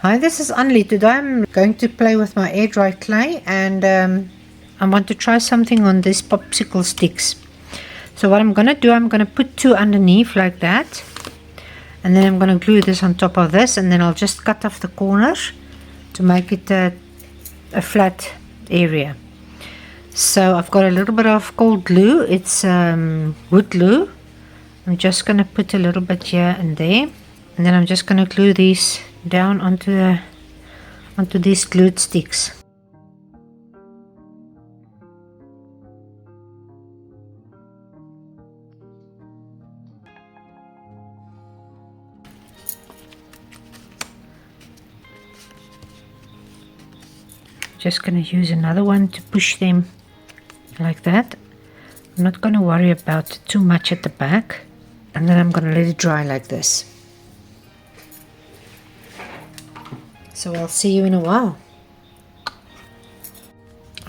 Hi, this is Anli. Today I'm going to play with my air dry clay, and I want to try something on these popsicle sticks. So what I'm going to do, I'm going to put two underneath like that, and then I'm going to glue this on top of this, and then I'll just cut off the corners to make it a flat area. So I've got a little bit of cold glue. It's wood glue. I'm just going to put a little bit here and there, and then I'm just going to glue these down onto these glued sticks. Just going to use another one to push them like that. I'm not going to worry about too much at the back, and then I'm going to let it dry like this. So I'll see you in a while.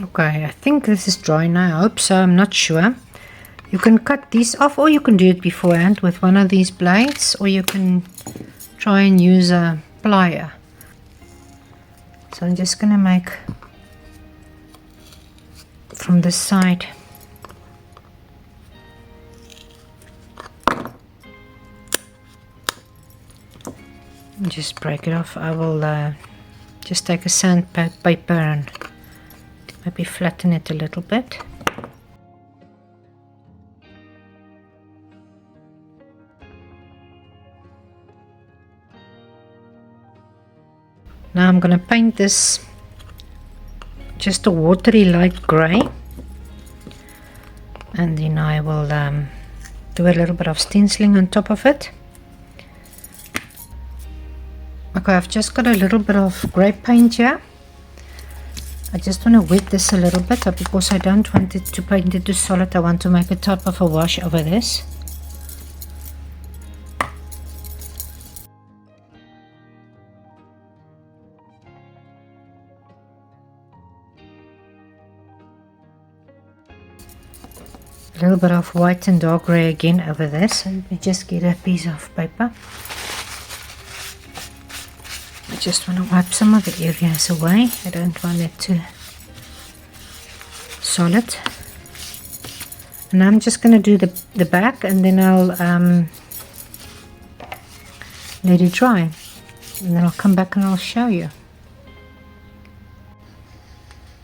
Okay, I think this is dry now. I hope so. I'm not sure. You can cut these off, or you can do it beforehand with one of these blades, or you can try and use a plier. So I'm just going to make from this side. Just break it off. I will just take a sandpaper and maybe flatten it a little bit. Now I'm going to paint this just a watery light grey, and then I will do a little bit of stenciling on top of it. Okay, I've just got a little bit of grey paint here. I just want to wet this a little bit because I don't want it to paint it too solid. I want to make a type of a wash over this. A little bit of white and dark grey again over this. Let me just get a piece of paper. I just want to wipe some of the areas away. I don't want it to solid. And I'm just going to do the back, and then I'll let it dry, and then I'll come back and I'll show you.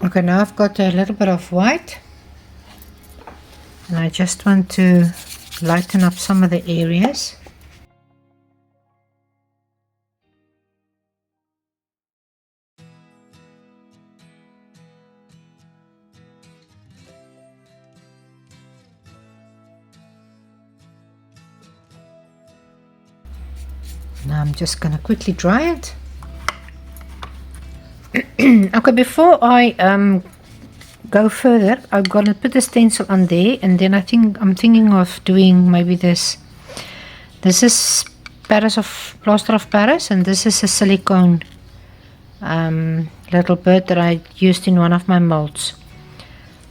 Okay, now I've got a little bit of white, and I just want to lighten up some of the areas. Now I'm just going to quickly dry it. Okay, before I go further, I'm going to put the stencil on there, and then I'm thinking of doing maybe this. This is Plaster of Paris, and this is a silicone little bird that I used in one of my molds.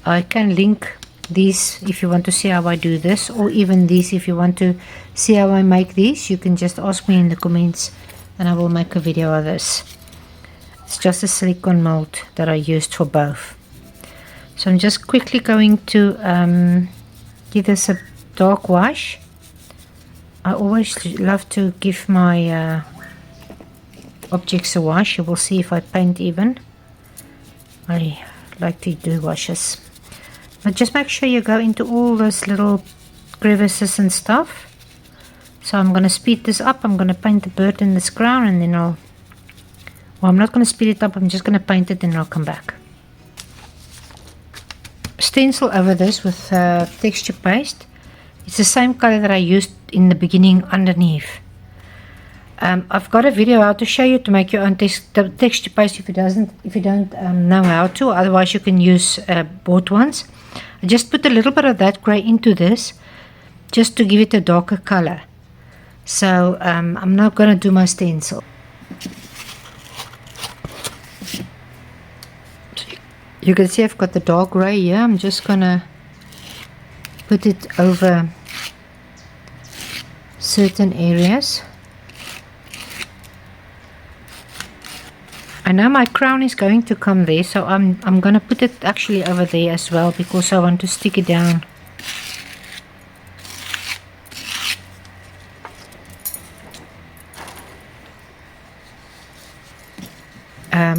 I can link these if you want to see how I do this, or even these if you want to see how I make these. You can just ask me in the comments and I will make a video of this. It's just a silicone mold that I used for both. So I'm just quickly going to give this a dark wash. I always love to give my objects a wash. You will see if I paint even. I like to do washes. But just make sure you go into all those little crevices and stuff. So I'm going to speed this up. I'm going to paint the bird in this crown, and then well, I'm not going to speed it up. I'm just going to paint it, and I'll come back. Stencil over this with texture paste. It's the same color that I used in the beginning underneath. I've got a video how to show you to make your own texture paste if you don't know how to. Otherwise you can use bought ones. I just put a little bit of that grey into this just to give it a darker color. So I'm not going to do my stencil. You can see I've got the dark grey here. I'm just going to put it over certain areas. I know my crown is going to come there, so I'm gonna put it actually over there as well, because I want to stick it down.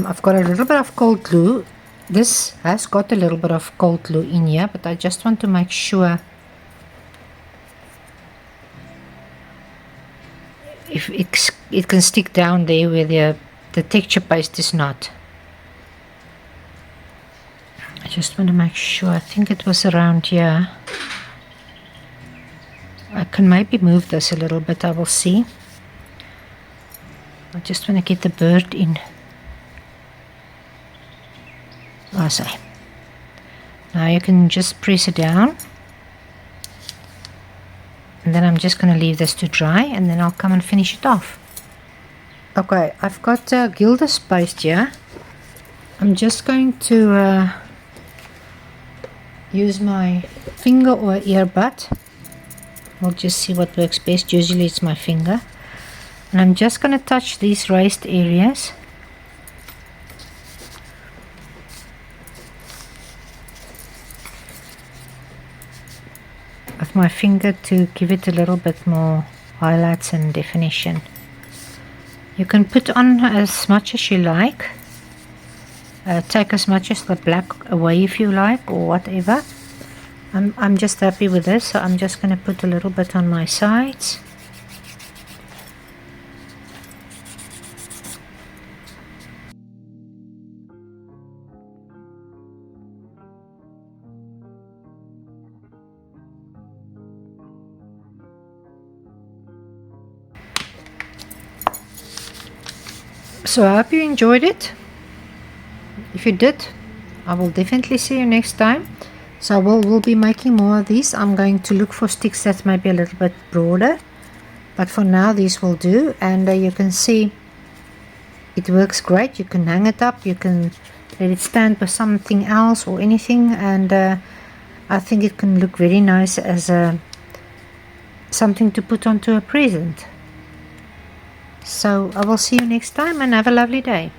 I've got a little bit of cold glue. This has got a little bit of cold glue in here, but I just want to make sure if it can stick down there where the texture paste is not. I just want to make sure. I think it was around here. I can maybe move this a little bit, I will see. I just want to get the bird in. I say. Now you can just press it down. And then I'm just going to leave this to dry, and then I'll come and finish it off. Okay, I've got Gilders paste here. I'm just going to use my finger or earbud. We'll just see what works best. Usually it's my finger. And I'm just going to touch these raised areas. With my finger to give it a little bit more highlights and definition. You can put on as much as you like. Take as much as the black away if you like, or whatever. I'm just happy with this, so I'm just going to put a little bit on my sides. So I hope you enjoyed it. If you did, I will definitely see you next time. So we'll be making more of these. I'm going to look for sticks that might be a little bit broader, but for now these will do. And you can see it works great. You can hang it up, you can let it stand with something else or anything, and I think it can look very nice as something to put onto a present. So I will see you next time, and have a lovely day.